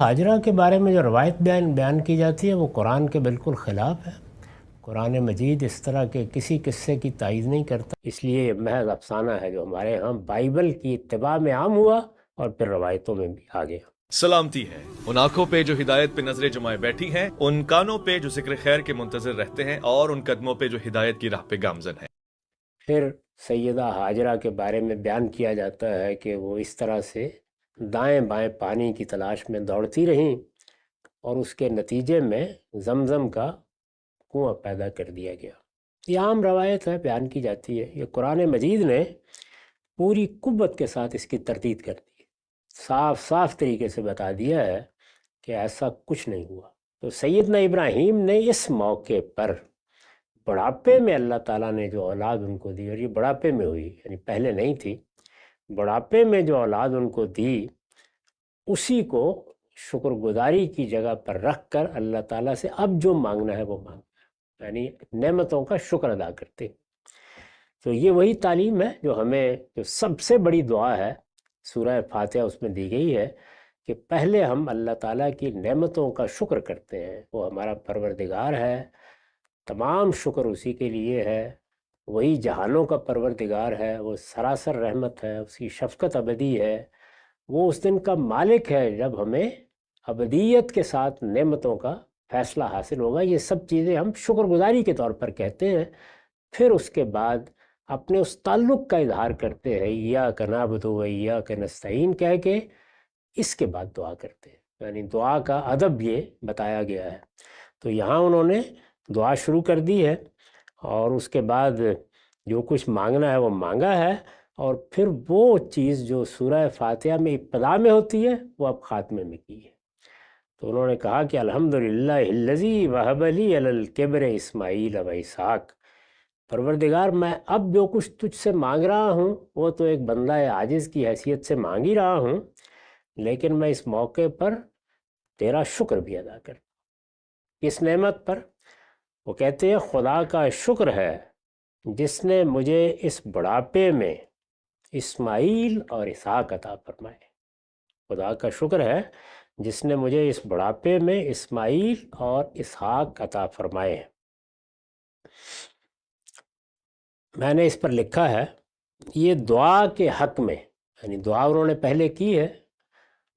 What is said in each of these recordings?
हाजरा के बारे में जो रवायत बयान की जाती है वो कुरान के बिल्कुल ख़िलाफ़ है। कुरान मजीद इस तरह के किसी किस्से की तायीद नहीं करता, इसलिए ये महज अफसाना है जो हमारे यहाँ बाइबल की इत्तिबा में आम हुआ और फिर रवायतों में भी आ गया। सलामती है उन आंखों पे जो हिदायत पे नजरें जमाए बैठी हैं, उन कानों पे जो जिक्र खैर के मुंतजर रहते हैं और उन कदमों पे जो हिदायत की राह पे गामजन है। फिर सैयदा हाजरा के बारे में बयान किया जाता है कि वो इस तरह से दाएं बाएं पानी की तलाश में दौड़ती रहीं और उसके नतीजे में जमज़म का कुआं पैदा कर दिया गया। ये आम रवायत है, बयान की जाती है। ये कुरान मजीद ने पूरी कुव्वत के साथ इसकी तरदीद कर दी है, साफ साफ तरीके से बता दिया है कि ऐसा कुछ नहीं हुआ। तो सैयदना इब्राहीम ने इस मौके पर बुढ़ापे में अल्लाह ताला ने जो औलाद उनको दी, और ये बुढ़ापे में हुई, यानी पहले नहीं थी, बुढ़ापे में जो औलाद उनको दी उसी को शुक्रगुजारी की जगह पर रख कर अल्लाह ताला से अब जो मांगना है वो मांगना है, यानी नेमतों का शुक्र अदा करते। तो ये वही तालीम है जो हमें, जो सबसे बड़ी दुआ है सूरह फातिहा उसमें दी गई है कि पहले हम अल्लाह ताला की नेमतों का शुक्र करते हैं। वो हमारा परवरदिगार है, तमाम शुक्र उसी के लिए है, वही जहानों का परवरदिगार है, वो सरासर रहमत है, उसकी शफकत अबदी है, वो उस दिन का मालिक है जब हमें अबदियत के साथ नेमतों का फैसला हासिल होगा। ये सब चीज़ें हम शुक्रगुजारी के तौर पर कहते हैं। फिर उसके बाद अपने उस ताल्लुक़ का इजहार करते हैं, इय्याका नअबुदु व इय्याका नस्तईन कह के, इसके बाद दुआ करते हैं। यानी दुआ का अदब ये बताया गया है। तो यहाँ उन्होंने दुआ शुरू कर दी है और उसके बाद जो कुछ मांगना है वो मांगा है, और फिर वो चीज़ जो सूरह फातिहा में इब्तिदा में होती है वो अब ख़ात्मे में की है। तो उन्होंने कहा कि अल्हम्दुलिल्लाहिल्लज़ी वहब ली अलल किब्र इस्माईल व इसहाक। परवरदिगार, मैं अब जो कुछ तुझसे मांग रहा हूँ वो तो एक बंदा आजिज़ की हैसियत से मांग ही रहा हूँ, लेकिन मैं इस मौके पर तेरा शुक्र भी अदा कर। किस नेमत पर? वो कहते हैं खुदा का शुक्र है जिसने मुझे इस बुढ़ापे में इस्माइल और इसहाक अता फरमाए। खुदा का शुक्र है जिसने मुझे इस बुढ़ापे में इस्माइल और इसहाक अता फरमाए हैं। मैंने इस पर लिखा है, ये दुआ के हक़ में, यानी दुआ उन्होंने पहले की है,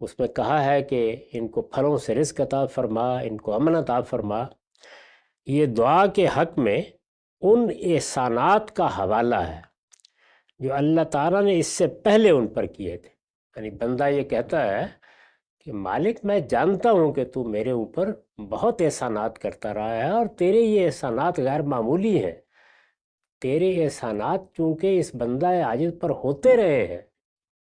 उसमें कहा है कि इनको फलों से रिज़्क़ अता फरमा, इनको अमन अता फरमा। ये दुआ के हक़ में उन एहसानात का हवाला है जो अल्लाह ताला ने इससे पहले उन पर किए थे। यानी बंदा ये कहता है कि मालिक, मैं जानता हूँ कि तू मेरे ऊपर बहुत एहसानात करता रहा है और तेरे ये एहसानात गैर मामूली हैं। तेरे एहसानात चूँकि इस बंदा आजिज़ पर होते रहे हैं,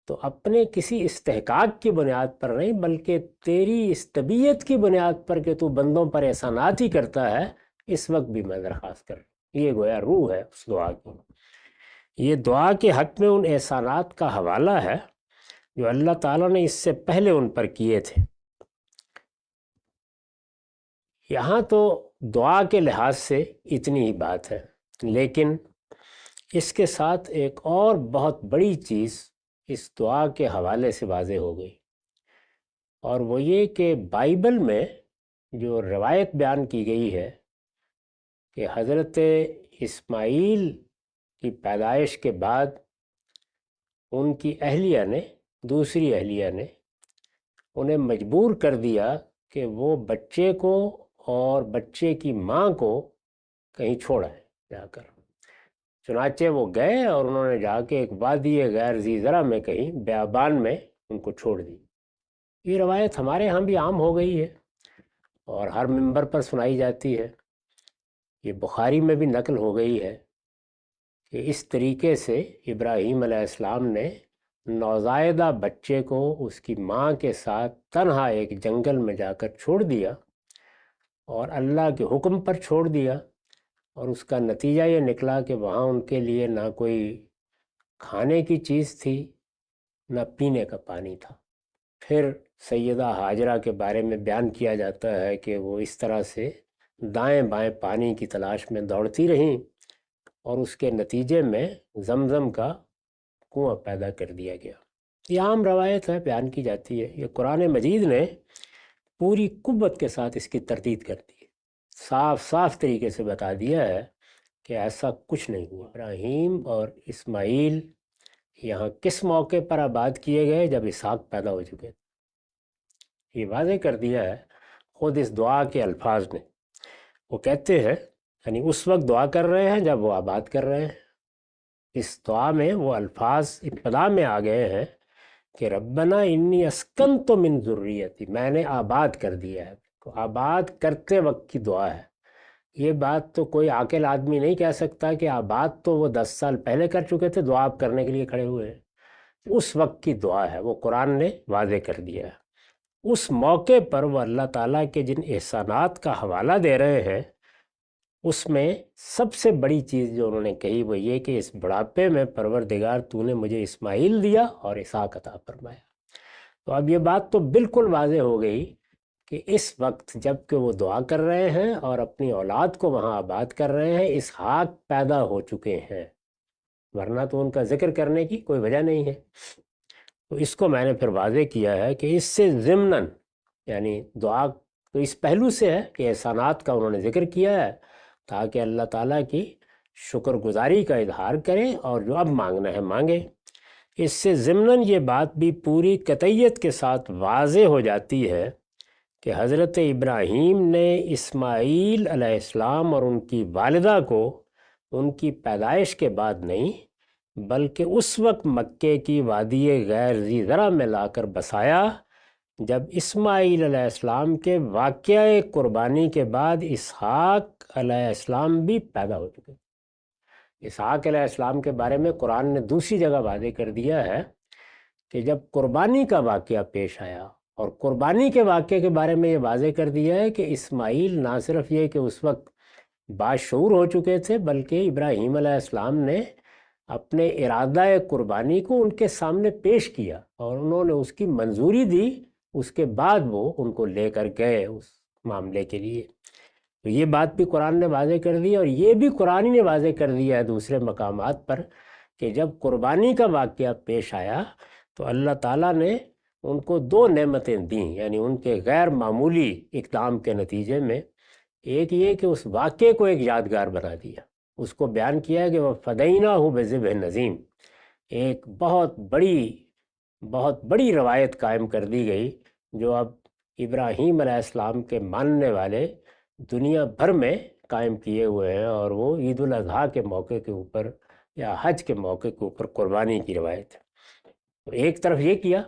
तो अपने किसी इस्तेहकाक की बुनियाद पर नहीं, बल्कि तेरी इस तबीयत की बुनियाद पर कि तू बंदों पर एहसानात ही करता है, इस वक्त भी मैं दरख्वास्त कर। ये गोया रूह है उस दुआ की। ये दुआ के हक़ में उन एहसानात का हवाला है जो अल्लाह ताला ने इससे पहले उन पर किए थे। यहाँ तो दुआ के लिहाज से इतनी ही बात है, लेकिन इसके साथ एक और बहुत बड़ी चीज़ इस दुआ के हवाले से वाज़ेह हो गई, और वो ये कि बाइबल में जो रवायत बयान की गई है कि हज़रत इस्माईल की पैदाइश के बाद उनकी अहलिया ने, दूसरी अहलिया ने उन्हें मजबूर कर दिया कि वो बच्चे को और बच्चे की माँ को कहीं छोड़ आए जाकर। चुनाचे वो गए और उन्होंने जाके एक वादी गैर ज़ी ज़रा में कहीं बेआबान में उनको छोड़ दी। ये रवायत हमारे यहाँ भी आम हो गई है और हर मिंबर पर सुनाई जाती है। ये बुखारी में भी नकल हो गई है कि इस तरीके से इब्राहीम अलैहिस्सलाम ने नौज़ायदा बच्चे को उसकी माँ के साथ तन्हा एक जंगल में जाकर छोड़ दिया, और अल्लाह के हुक्म पर छोड़ दिया, और उसका नतीजा ये निकला कि वहाँ उनके लिए ना कोई खाने की चीज़ थी, ना पीने का पानी था। फिर सैयदा हाजरा के बारे में बयान किया जाता है कि वो इस तरह से दाएं बाएं पानी की तलाश में दौड़ती रहीं और उसके नतीजे में जमज़म का कुआं पैदा कर दिया गया। ये आम रवायत है, बयान की जाती है। ये कुरान मजीद ने पूरी कुव्वत के साथ इसकी तरदीद कर दी। साफ साफ तरीके से बता दिया है कि ऐसा कुछ नहीं हुआ। इब्राहीम और इस्माइल यहाँ किस मौके पर आबाद किए गए? जब इसहाक पैदा हो चुके थे। ये वाज़ेह कर दिया है खुद इस दुआ के अल्फाज ने। वो कहते हैं, यानी उस वक्त दुआ कर रहे हैं जब वो आबाद कर रहे हैं। इस दुआ में वो अल्फाज इब्तिदा में आ गए हैं कि रब्बना इन्नी अस्कन तो मिन ज़ुर्रियती, मैंने आबाद कर दिया है। तो आबाद करते वक्त की दुआ है। ये बात तो कोई आकिल आदमी नहीं कह सकता कि आबाद तो वो 10 साल पहले कर चुके थे, दुआ आप करने के लिए खड़े हुए हैं। उस वक्त की दुआ है, वो कुरान ने वाज़ेह कर दिया है। उस मौके पर वो अल्लाह ताला के जिन एहसानात का हवाला दे रहे हैं, उसमें सबसे बड़ी चीज़ जो उन्होंने कही वो ये कि इस बुढ़ापे में परवरदिगार तूने मुझे इस्माइल दिया और इसहाक अता फरमाया। तो अब ये बात तो बिल्कुल वाज़ेह हो गई कि इस वक्त जब कि वो दुआ कर रहे हैं और अपनी औलाद को वहाँ आबाद कर रहे हैं, इसहाक पैदा हो चुके हैं, वरना तो उनका जिक्र करने की कोई वजह नहीं है। तो इसको मैंने फिर वाज़ेह किया है कि इससे ज़िम्नन, यानी दुआ तो इस पहलू से है कि एहसानात का उन्होंने जिक्र किया है ताकि अल्लाह ताला की शुक्रगुजारी का इजहार करें और जो अब मांगना है मांगे। इससे ज़िम्नन ये बात भी पूरी कतईयत के साथ वाज़ेह हो जाती है कि हज़रत इब्राहीम ने इस्माईल अलैहिस्सलाम और उनकी वालिदा को उनकी पैदाइश के बाद नहीं बल्कि उस वक्त मक्के की वादी गैर ज़ी ज़रा में लाकर बसाया जब इस्माईल अलैहिस्सलाम के वाक़या कुर्बानी के बाद इसहाक अलैहिस्सलाम भी पैदा हो चुके। इसहाक अलैहिस्सलाम के बारे में कुरान ने दूसरी जगह वादे कर दिया है कि जब कुर्बानी का वाक़या पेश आया, और कुर्बानी के वाक़े के बारे में ये वाज़े कर दिया है कि इस्माईल ना सिर्फ ये कि उस वक्त बाशऊर हो चुके थे बल्कि इब्राहीम अलैहिस्सलाम ने अपने इरादा कुर्बानी को उनके सामने पेश किया और उन्होंने उसकी मंजूरी दी। उसके बाद वो उनको लेकर गए उस मामले के लिए। तो ये बात भी कुरान ने वाज़ेह कर दी, और ये भी कुरान ही ने वाज़ेह कर दिया है दूसरे मकामात पर कि जब कुर्बानी का वाक़या पेश आया तो अल्लाह ताला ने उनको दो नेमतें दी, यानी उनके गैर मामूली इक़दाम के नतीजे में। एक ये कि उस वाक़े को एक यादगार बना दिया, उसको बयान किया है कि वह फ़दैना हो बेज़िब्ह नज़ीम, एक बहुत बड़ी रवायत कायम कर दी गई जो अब इब्राहीम अलैहिस्सलाम के मानने वाले दुनिया भर में कायम किए हुए हैं, और वो ईद उल अज़हा के मौके के ऊपर या हज के मौके के ऊपर कुर्बानी की रवायत है। तो एक तरफ ये किया,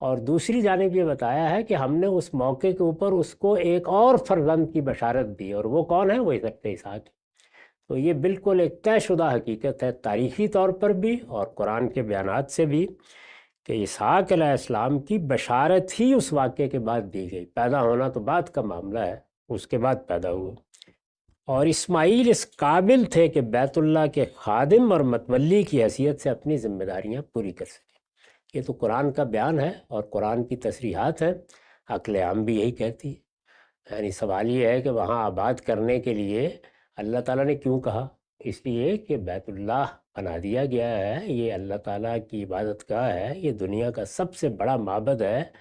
और दूसरी जानिब ये बताया है कि हमने उस मौके के ऊपर उसको एक और फर्जंद की बशारत दी, और वो कौन है? वो हज़रत इसहाक। तो ये बिल्कुल एक तयशुदा हकीकत है तारीख़ी तौर पर भी और कुरान के बयानात से भी कि इसहाक अलैहिस्सलाम की बशारत ही उस वाक़े के बाद दी गई। पैदा होना तो बाद का मामला है, उसके बाद पैदा हुआ। और इस्माइल इस काबिल थे कि बैतुल्लाह के खादिम और मतवली की हैसियत से अपनी ज़िम्मेदारियाँ पूरी कर सकें। ये तो कुरान का बयान है और कुरान की तसरीहात है, अक्ल आम भी यही कहती है। यानी सवाल ये है कि वहाँ आबाद करने के लिए अल्लाह ताला ने क्यों कहा? इसलिए कि बैतुल्लाह बना दिया गया है, ये अल्लाह ताला की इबादत गाह है, ये दुनिया का सबसे बड़ा माबद है,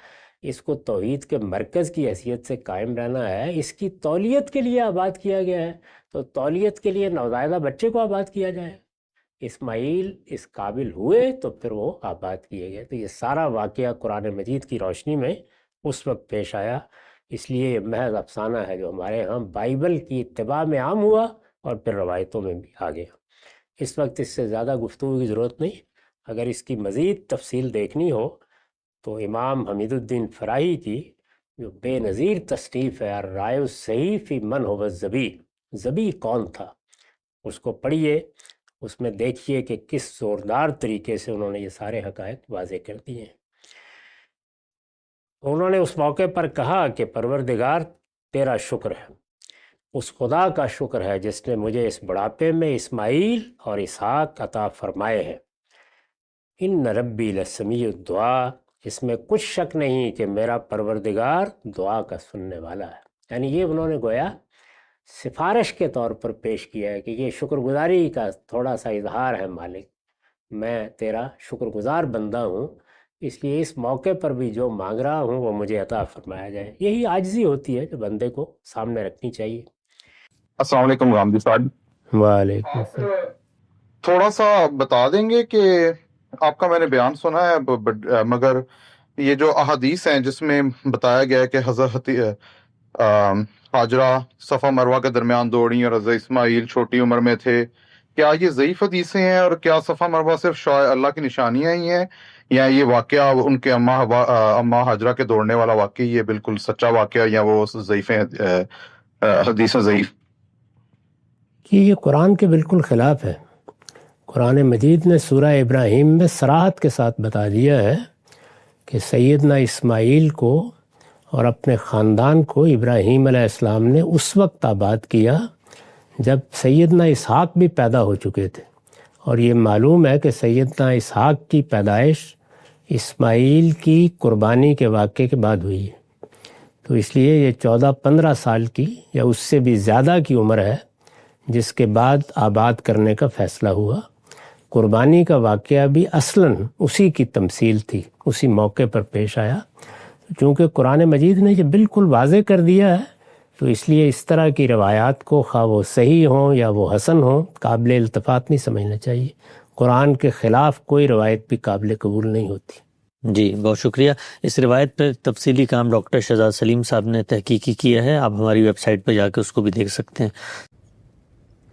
इसको तौहीद के मरकज़ की हैसियत से कायम रहना है, इसकी तौलियत के लिए आबाद किया गया है। तो तौलियत के लिए नवज़ायदा बच्चे को आबाद किया जाए। इस्माइल इस काबिल हुए तो फिर वो आबाद किए गए। तो ये सारा वाक़या कुरान मजीद की रोशनी में उस वक्त पेश आया, इसलिए महज अफसाना है जो हमारे यहाँ बाइबल की इत्तिबा में आम हुआ और फिर रवायतों में भी आ गया। इस वक्त इससे ज़्यादा गुफ्तगू की ज़रूरत नहीं। अगर इसकी मज़ीद तफसील देखनी हो तो इमाम हमीदुद्दीन फ़राही की जो बेनज़ीर तसनीफ़ है राय सही फ़ी मन हो ज़बी, ज़बी कौन था, उसको पढ़िए। उसमें देखिए कि किस ज़ोरदार तरीके से उन्होंने ये सारे हक़ाइक़ वाज़ेह कर दिए हैं। उन्होंने उस मौके पर कहा कि परवरदिगार तेरा शुक्र है, उस खुदा का शुक्र है जिसने मुझे इस बुढ़ापे में इस्माइल और इसहाक अता फरमाए हैं। इन रब्बी लसमीउ दुआ, इसमें कुछ शक नहीं कि मेरा परवरदिगार दुआ का सुनने वाला है। यानी ये उन्होंने गोया सिफारिश के तौर पर पेश किया है कि ये शुक्रगुजारी का थोड़ा सा इजहार है, मालिक मैं तेरा शुक्रगुजार बंदा हूँ اس لیے اس موقع پر بھی جو مانگ رہا ہوں وہ مجھے عطا فرمایا جائے. یہی عاجزی ہوتی ہے جو بندے کو سامنے رکھنی چاہیے. السلام علیکم غامدی صاحب. وعلیکم السلام. تھوڑا سا بتا دیں گے کہ آپ کا میں نے بیان سنا ہے مگر یہ جو احادیث ہیں جس میں بتایا گیا ہے کہ حضرت ہاجرہ صفا مروہ کے درمیان دوڑیں اور حضرت اسماعیل چھوٹی عمر میں تھے، کیا یہ ضعیف حدیثیں ہیں؟ اور کیا صفا مروہ صرف اللہ کی نشانیاں ہی ہیں، یا یہ واقعہ ان کے اماں ہاجرہ کے دوڑنے والا واقعی یہ بالکل سچا واقعہ، یا وہ ضعیف حدیثیں ضعیف؟ کہ یہ قرآن کے بالکل خلاف ہے. قرآن مجید نے سورہ ابراہیم میں صراحت کے ساتھ بتا دیا ہے کہ سیدنا اسماعیل کو اور اپنے خاندان کو ابراہیم علیہ السلام نے اس وقت آباد کیا جب سیدنا اسحاق بھی پیدا ہو چکے تھے، اور یہ معلوم ہے کہ سیدنا اسحاق کی پیدائش اسماعیل کی قربانی کے واقعے کے بعد ہوئی ہے. تو اس لیے یہ 14-15 سال کی یا اس سے بھی زیادہ کی عمر ہے جس کے بعد آباد کرنے کا فیصلہ ہوا. قربانی کا واقعہ بھی اصلاً اسی کی تمثیل تھی، اسی موقع پر پیش آیا. چونکہ قرآن مجید نے یہ بالکل واضح کر دیا ہے تو اس لیے اس طرح کی روایات کو خواہ وہ صحیح ہوں یا وہ حسن ہوں قابل التفات نہیں سمجھنا چاہیے. قرآن کے خلاف کوئی روایت بھی قابل قبول نہیں ہوتی. جی بہت شکریہ. اس روایت پر تفصیلی کام ڈاکٹر شہزاد سلیم صاحب نے تحقیقی کیا ہے، آپ ہماری ویب سائٹ پہ جا کے اس کو بھی دیکھ سکتے ہیں.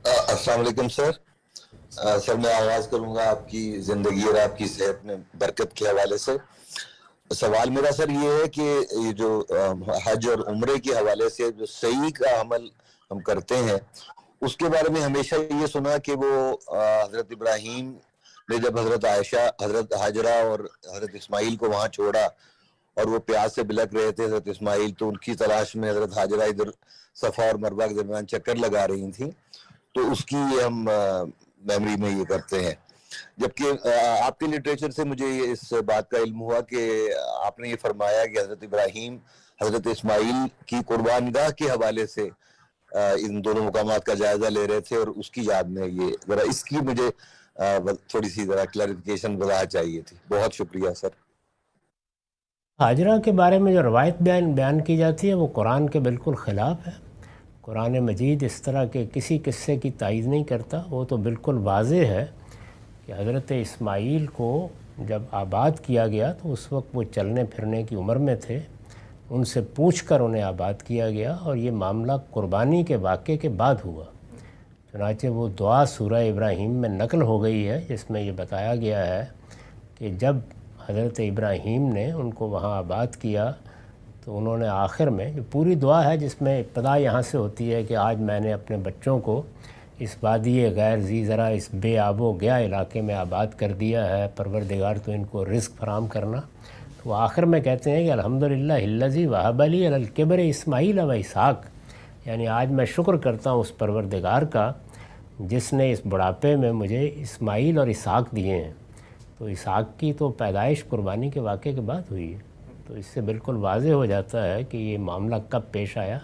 السلام علیکم سر. سر میں آغاز کروں گا آپ کی زندگی اور آپ کی صحت میں برکت کے حوالے سے. سوال میرا سر یہ ہے کہ یہ جو حج اور عمرے کے حوالے سے جو صحیح کا عمل ہم کرتے ہیں اس کے بارے میں ہمیشہ یہ سنا کہ وہ حضرت ابراہیم نے جب حضرت عائشہ، حضرت ہاجرہ اور حضرت اسماعیل کو وہاں چھوڑا اور وہ پیاس سے بلک رہے تھے حضرت اسماعیل، تو ان کی تلاش میں حضرت ہاجرہ ادھر صفا اور مروہ کے درمیان چکر لگا رہی تھیں، تو اس کی ہم میموری میں یہ کرتے ہیں. جبکہ آپ کے لٹریچر سے مجھے اس بات کا علم ہوا کہ آپ نے یہ فرمایا کہ حضرت ابراہیم حضرت اسماعیل کی قربان گاہ کے حوالے سے ان دونوں مقامات کا جائزہ لے رہے تھے، اور اس کی یاد میں یہ ذرا اس کی مجھے تھوڑی سی ذرا کلیریفیکیشن وضاحت چاہیے تھی. بہت شکریہ سر. ہاجرہ کے بارے میں جو روایت بیان کی جاتی ہے وہ قرآن کے بالکل خلاف ہے. قرآن مجید اس طرح کے کسی قصے کی تائید نہیں کرتا. وہ تو بالکل واضح ہے کہ حضرت اسماعیل کو جب آباد کیا گیا تو اس وقت وہ چلنے پھرنے کی عمر میں تھے، ان سے پوچھ کر انہیں آباد کیا گیا، اور یہ معاملہ قربانی کے واقعے کے بعد ہوا. چنانچہ وہ دعا سورہ ابراہیم میں نقل ہو گئی ہے جس میں یہ بتایا گیا ہے کہ جب حضرت ابراہیم نے ان کو وہاں آباد کیا تو انہوں نے آخر میں، جو پوری دعا ہے جس میں ابتدا یہاں سے ہوتی ہے کہ آج میں نے اپنے بچوں کو اس وادی غیر ذی زرع، اس بے آب و گیا علاقے میں آباد کر دیا ہے، پروردگار تو ان کو رزق فراہم کرنا. تو وہ آخر میں کہتے ہیں کہ الحمدللہ الذی وہب لی علی الکبر اسماعیل و اسحاق، یعنی آج میں شکر کرتا ہوں اس پروردگار کا جس نے اس بڑھاپے میں مجھے اسماعیل اور اسحاق دیے ہیں. تو اسحاق کی تو پیدائش قربانی کے واقعے کے بعد ہوئی ہے. تو اس سے بالکل واضح ہو جاتا ہے کہ یہ معاملہ کب پیش آیا.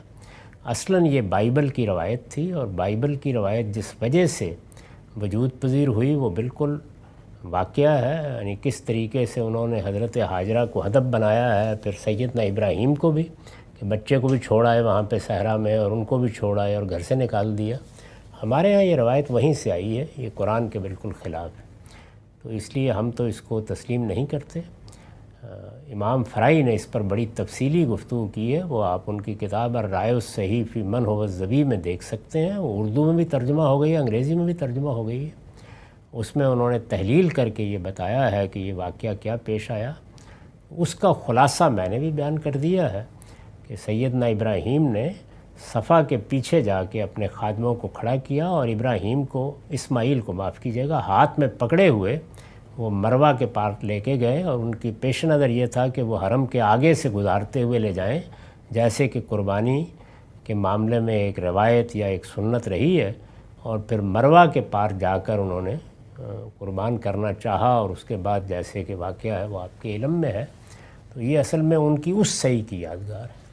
اصلاً یہ بائبل کی روایت تھی، اور بائبل کی روایت جس وجہ سے وجود پذیر ہوئی وہ بالکل واقعہ ہے. یعنی کس طریقے سے انہوں نے حضرت ہاجرہ کو ہدف بنایا ہے، پھر سیدنا ابراہیم کو بھی کہ بچے کو بھی چھوڑ آئے وہاں پہ صحرا میں، اور ان کو بھی چھوڑ آئے اور گھر سے نکال دیا. ہمارے ہاں یہ روایت وہیں سے آئی ہے، یہ قرآن کے بالکل خلاف ہے. تو اس لیے ہم تو اس کو تسلیم نہیں کرتے. امام فرائی نے اس پر بڑی تفصیلی گفتگو کی ہے، وہ آپ ان کی کتاب الرائے الصحیح فی من هو الذبی میں دیکھ سکتے ہیں. وہ اردو میں بھی ترجمہ ہو گئی ہے، انگریزی میں بھی ترجمہ ہو گئی ہے. اس میں انہوں نے تحلیل کر کے یہ بتایا ہے کہ یہ واقعہ کیا پیش آیا. اس کا خلاصہ میں نے بھی بیان کر دیا ہے کہ سیدنا ابراہیم نے صفا کے پیچھے جا کے اپنے خادموں کو کھڑا کیا، اور ابراہیم کو، اسماعیل کو معاف کیجیے گا، ہاتھ میں پکڑے ہوئے وہ مروہ کے پار لے کے گئے، اور ان کی پیش نظر یہ تھا کہ وہ حرم کے آگے سے گزارتے ہوئے لے جائیں، جیسے کہ قربانی کے معاملے میں ایک روایت یا ایک سنت رہی ہے. اور پھر مروہ کے پار جا کر انہوں نے قربان کرنا چاہا، اور اس کے بعد جیسے کہ واقعہ ہے وہ آپ کے علم میں ہے. تو یہ اصل میں ان کی اس صحیح کی یادگار ہے.